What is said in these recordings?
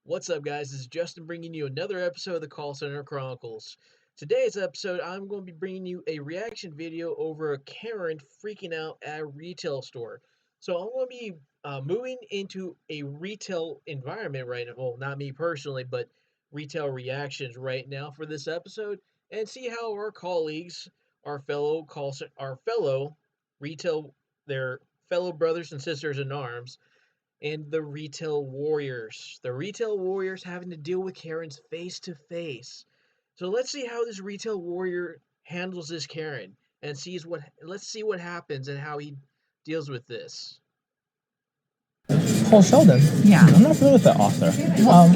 What's up, guys? This is Justin bringing you another episode of the Call Center Chronicles. Today's episode, I'm going to be bringing you a reaction video over a Karren freaking out at a retail store. So I'm going to be moving into a retail environment right now. Well, not me personally, but retail reactions right now for this episode, and see how our colleagues, our fellow retail, their fellow brothers and sisters in arms, and the retail warriors. The retail warriors having to deal with Karens face to face. So let's see how this retail warrior handles this Karren and let's see what happens and how he deals with this. Paul Sheldon. Yeah. I'm not familiar with that author.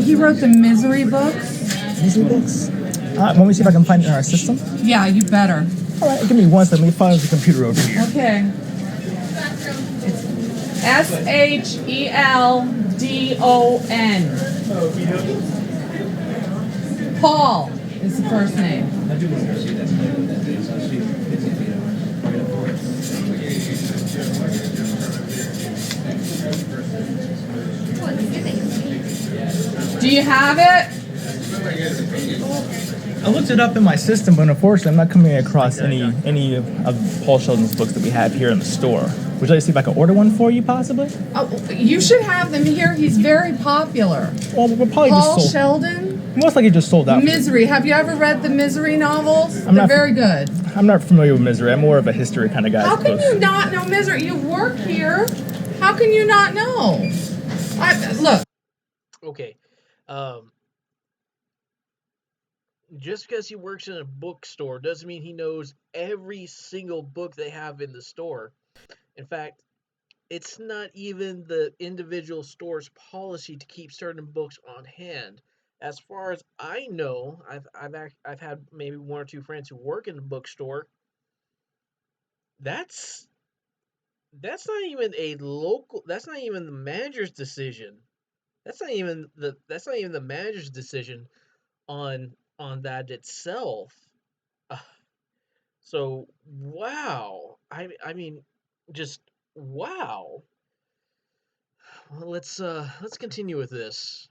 He wrote the Misery books. Misery books. Let me see if I can find it in our system. Yeah, you better. All right, give me one second. Let me find the computer over here. Okay. It's Sheldon. Paul is the first name. Do you have it? I looked it up in my system, but unfortunately, I'm not coming across any of Paul Sheldon's books that we have here in the store. Would you like to see if I can order one for you, possibly? Oh, you should have them here. He's very popular. Well, we're probably Paul just sold. Sheldon? Most likely just sold out. Misery. Have you ever read the Misery novels? They're not- very good. I'm not familiar with Misery. I'm more of a history kind of guy. How can you not know Misery? You work here. How can you not know? Look. Okay. Just because he works in a bookstore doesn't mean he knows every single book they have in the store. In fact, it's not even the individual store's policy to keep certain books on hand. As far as I know, I've had maybe one or two friends who work in the bookstore. That's not even a local. That's not even the manager's decision. That's not even the manager's decision on that itself. Uh, so wow, I mean, just wow. Well, let's continue with this.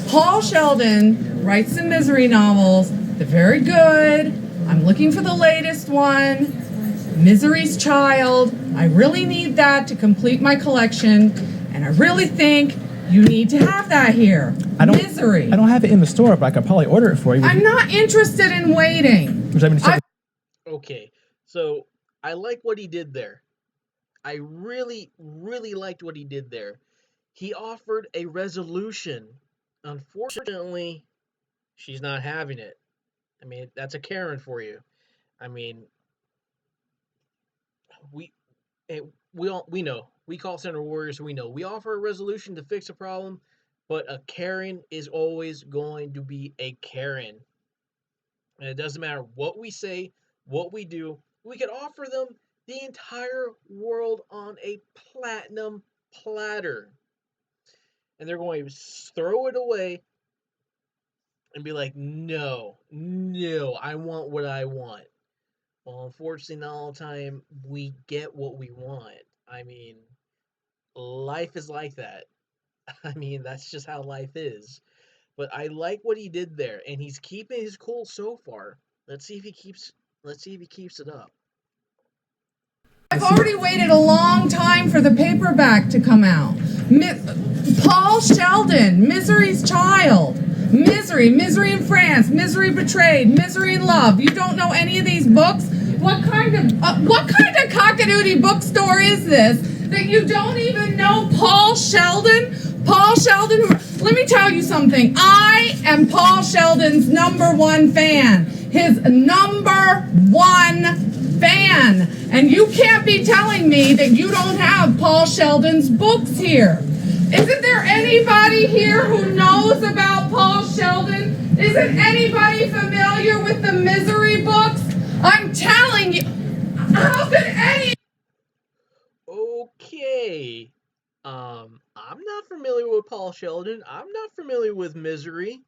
Paul Sheldon writes the Misery novels. They're very good. I'm looking for the latest one. Misery's Child. I really need that to complete my collection, and I really think you need to have that here. Misery. I don't have it in the store, but I could probably order it for you. I'm not interested in waiting. Would you like me to check? Okay, so I like what he did there. I really, really liked what he did there. He offered a resolution. Unfortunately, she's not having it. I mean, that's a Karren for you. I mean, we eh, we know. We call center warriors. We know. We offer a resolution to fix a problem, but a Karren is always going to be a Karren. And it doesn't matter what we say, what we do. We could offer them the entire world on a platinum platter. And they're going to throw it away and be like, no, I want what I want. Well, unfortunately, not all the time we get what we want. I mean, life is like that. I mean, that's just how life is. But I like what he did there, and he's keeping his cool so far. Let's see if he keeps it up. I've already waited a long time for the paperback to come out. Paul Sheldon, Misery's Child. Misery in France, Misery Betrayed, Misery in Love. You don't know any of these books? What kind of cockadoodie bookstore is this that you don't even know Paul Sheldon? Paul Sheldon, let me tell you something. I am Paul Sheldon's #1 fan. His #1 fan. And you can't be telling me that you don't have Paul Sheldon's books here. Isn't there anybody here who knows about Paul Sheldon? Isn't anybody familiar with the Misery books? I'm telling you, how could any... Okay. I'm not familiar with Paul Sheldon. I'm not familiar with Misery.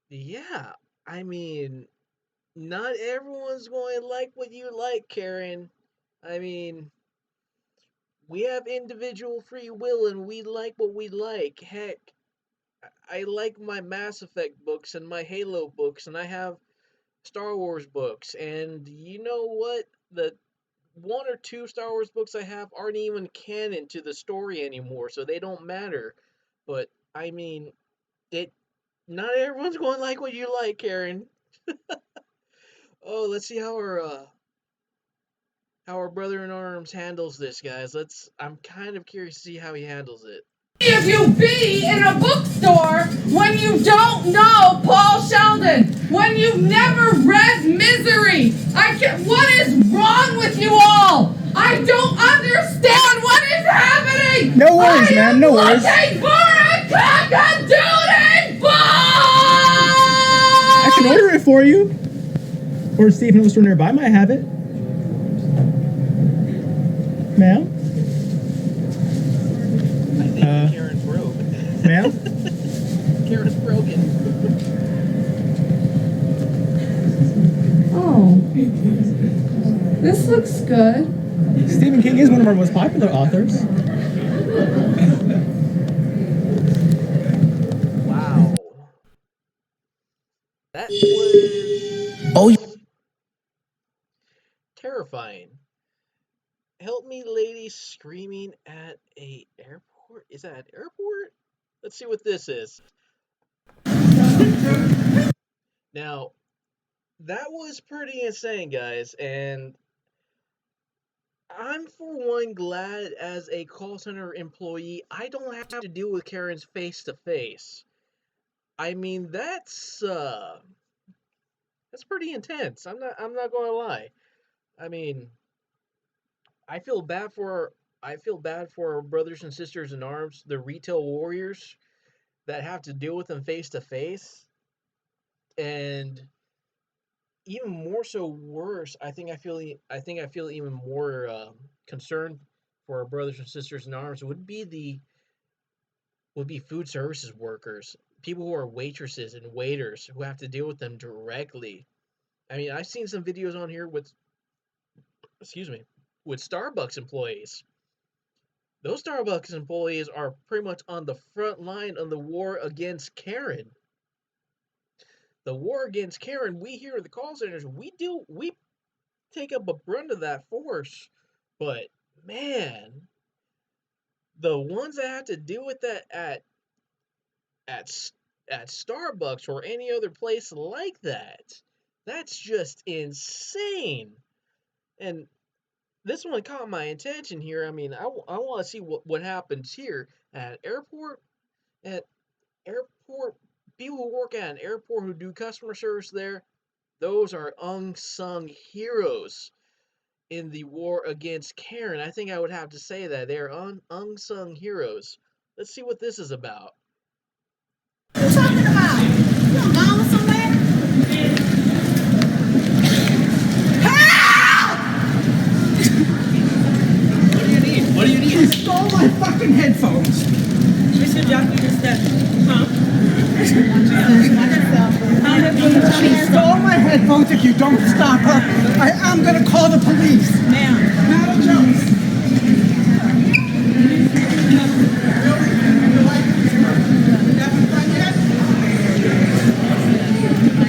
Yeah, I mean, not everyone's going to like what you like, Karren. I mean, we have individual free will and we like what we like. Heck, I like my Mass Effect books and my Halo books, and I have Star Wars books. And you know what? The one or two Star Wars books I have aren't even canon to the story anymore, so they don't matter. But I mean, it. Not everyone's going to like what you like, Karen. Oh, let's see how our brother in arms handles this, guys. Let's. I'm kind of curious to see how he handles it. If you be in a bookstore when you don't know Paul Sheldon, when you've never read Misery, what is wrong with you all? I don't understand what is happening. No worries, ma'am. No worries. Looking for a cock-a-doodle ball. I can order it for you. Or see if another store nearby might have it. Ma'am? I think Karen's broke. Ma'am? Karen's broken. Oh, this looks good. Stephen King is one of our most popular authors. Wow. That was terrifying. Help me, lady screaming at a airport. Is that an airport? Let's see what this is. Now, that was pretty insane, guys, and I'm for one glad as a call center employee I don't have to deal with Karen's face to face. I mean, that's pretty intense. I'm not going to lie. I mean, I feel bad for I feel bad for our brothers and sisters in arms, the retail warriors that have to deal with them face to face, and even more so worse. I think I feel even more concerned for our brothers and sisters in arms would be food services workers, people who are waitresses and waiters who have to deal with them directly. I mean, I've seen some videos on here with excuse me with Starbucks employees. Those Starbucks employees are pretty much on the front line of the war against Karen. The war against Karen, we here at the call centers, we take up a brunt of that force. But man, the ones that have to deal with that at at Starbucks or any other place like that, that's just insane. And this one caught my attention here. I mean, I want to see what happens here at at airport people who work at an airport who do customer service there. Those are unsung heroes in the war against Karen. I think I would have to say that they're unsung heroes. Let's see what this is about. What are you talking about? You don't know somewhere? What do you need? She stole my fucking headphones. Mr. Jockey just said, huh? She stole my headphones. If you don't stop her, I am gonna call the police. Ma'am. Not a joke.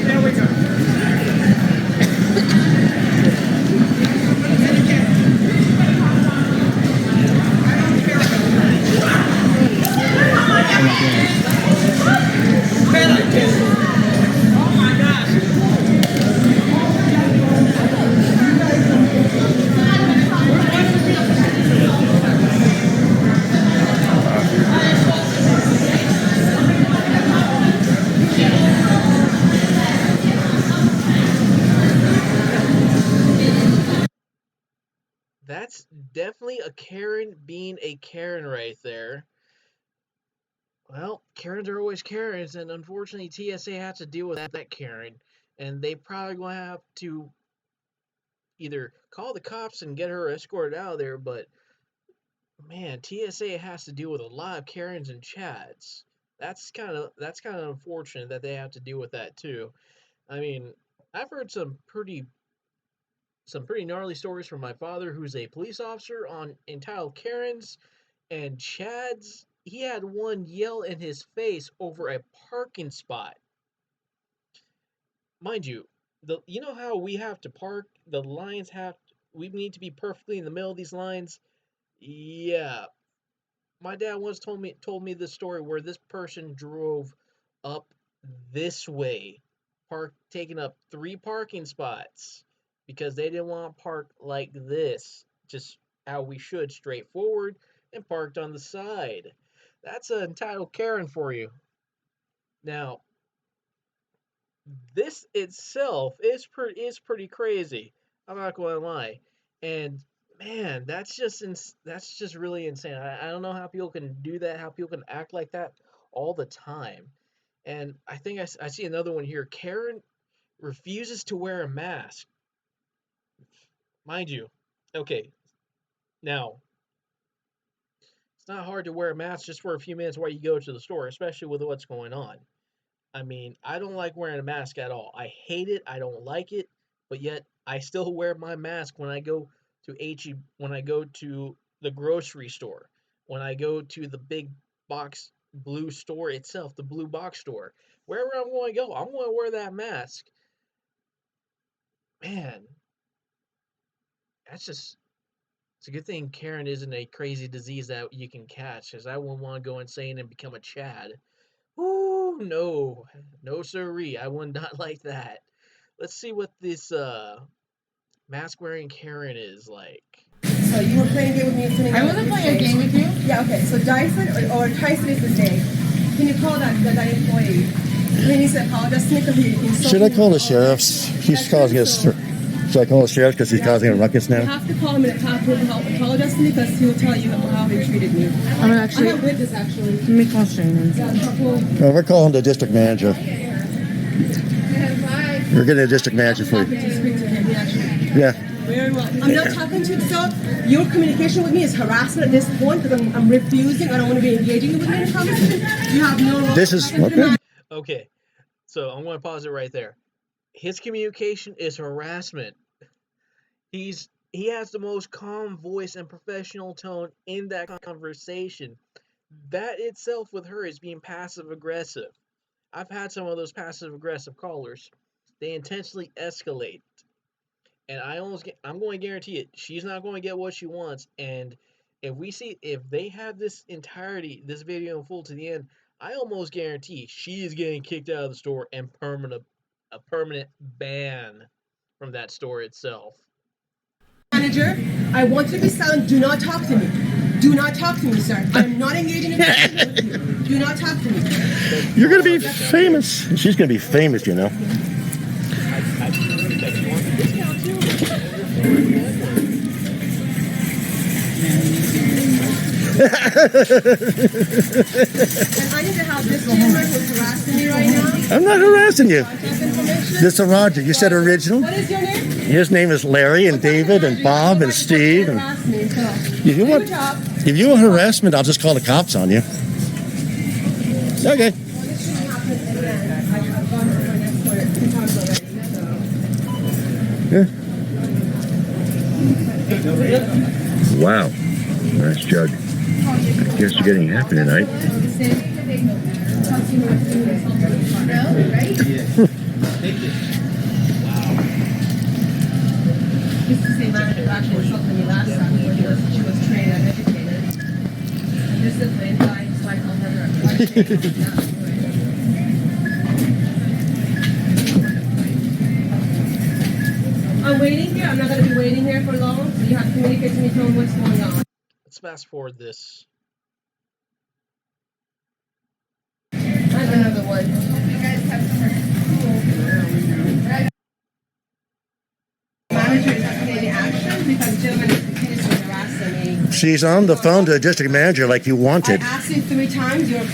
There we go. Oh my gosh. That's definitely a Karen being a Karen right there. Well, Karens are always Karens, and unfortunately, TSA has to deal with that Karen, and they probably gonna have to either call the cops and get her escorted out of there. But man, TSA has to deal with a lot of Karens and Chads. That's kind of unfortunate that they have to deal with that too. I mean, I've heard some pretty some pretty gnarly stories from my father, who's a police officer, on entitled Karens and Chads. He had one yell in his face over a parking spot. Mind you, you know how we have to park, the lines have we need to be perfectly in the middle of these lines. Yeah, my dad once told me this story where this person drove up this way, taking up 3 parking spots because they didn't want to park like this, just how we should, straightforward, and parked on the side. That's an entitled Karen for you. Now, this itself is pretty crazy. I'm not going to lie, and man, that's just really insane. I don't know how people can do that. How people can act like that all the time. And I think I see another one here. Karen refuses to wear a mask, mind you. Okay, now it's not hard to wear a mask just for a few minutes while you go to the store, especially with what's going on. I mean, I don't like wearing a mask at all. I hate it. I don't like it. But yet, I still wear my mask when I go to when I go to the grocery store, when I go to the big box blue store itself, the blue box store. Wherever I'm going to go, I'm going to wear that mask. Man, that's just. It's a good thing Karen isn't a crazy disease that you can catch, because I wouldn't want to go insane and become a Chad. Ooh, no. No siree. I would not like that. Let's see what this mask wearing Karen is like. So you were playing a game with me and I wasn't playing a game with you. Yeah, okay. So Dyson or Tyson is his name. Can you call that employee? He needs to apologize to me because he's Should I call the sheriffs? He's causing us. Should I call the sheriff because he's causing a ruckus You now? have to call him and apologize to me because he will tell you how he treated me. I'm actually. I have witness actually. Let me call Shannon. We're calling the district manager. We're getting a district manager for To you. speak to him, actually. Yeah. Very well. I'm not talking to you, so your communication with me is harassment at this point because I'm refusing. I don't want to be engaging with you in a conversation. You have no right. This is okay. Okay, so I'm going to pause it right there. His communication is harassment. He has the most calm voice and professional tone in that conversation. That itself with her is being passive aggressive. I've had some of those passive aggressive callers. They intentionally escalate. And I'm going to guarantee it. She's not going to get what she wants. And if they have this video in full to the end, I almost guarantee she is getting kicked out of the store and a permanent ban from that store itself. Manager, I want you to be silent. Do not talk to me. Do not talk to me, sir. I'm not engaging in conversation with you. Do not talk to me. You're going to be famous. She's going to be famous, you know. And I need to have this gentleman who's harassing me right now. I'm not harassing you. Contact information. This is Roger. You said original. What is your name? His name is Larry and David and Bob and Steve. And Harass me, so. if you want harassment, I'll just call the cops on you. Okay. This shouldn't happen again. I've gone to my next court 2 times already, so. Yeah. Wow. Nice judge. I guess you're getting happy tonight. This is the same manager who actually insulted me last time when she was trained and educated. This is the guy who's like, I'll never. I'm waiting here. I'm not going to be waiting here for long. So you have to communicate to me, tell me what's going on. Let's fast forward this. And another one. You guys have manager is not taking any action because gentleman is continuously harassing me. She's on the phone to the district manager like you wanted. I asked you 3 times. You're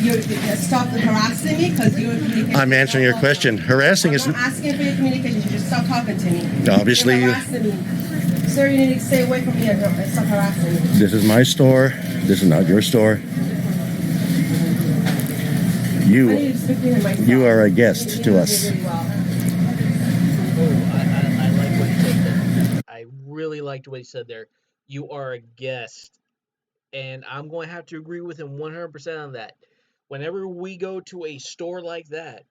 stop harassing me because you're communicating. I'm answering your question. Harassing is I'm not asking for your communication. You just stop talking to me. obviously You're you. harassing me. Sir, you need to stay away from me and stop harassing me. This is my store. This is not your store. I need to speak to him myself. You are a guest to us. Really well. Oh, I like what you said there. I really liked what he said there. You are a guest, and I'm going to have to agree with him 100% on that. Whenever we go to a store like that,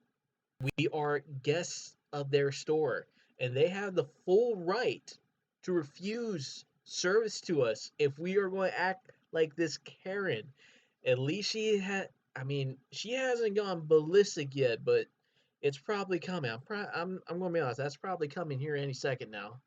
we are guests of their store, and they have the full right to refuse service to us if we are going to act like this Karen. At least I mean, she hasn't gone ballistic yet, but it's probably coming. I'm going to be honest, that's probably coming here any second now.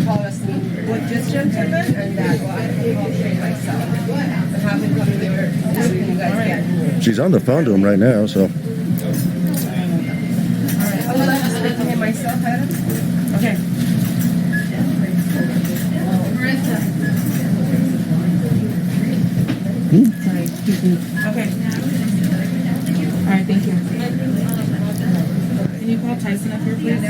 Call us with this gentleman and that I'll train myself. And have him come here so you guys can. She's on the phone to him right now, so. Alright, I would like to speak to him myself, Adam. Okay. Sorry, excuse me. Okay. Alright, thank you. Can you call Tyson up here, please?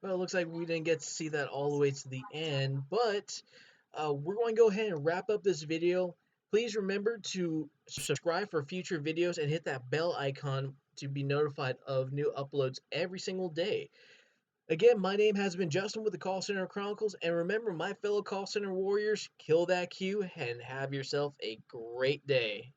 Well, it looks like we didn't get to see that all the way to the end, but we're going to go ahead and wrap up this video. Please remember to subscribe for future videos and hit that bell icon to be notified of new uploads every single day. Again, my name has been Justin with the Call Center Chronicles, and remember, my fellow call center warriors, kill that queue and have yourself a great day.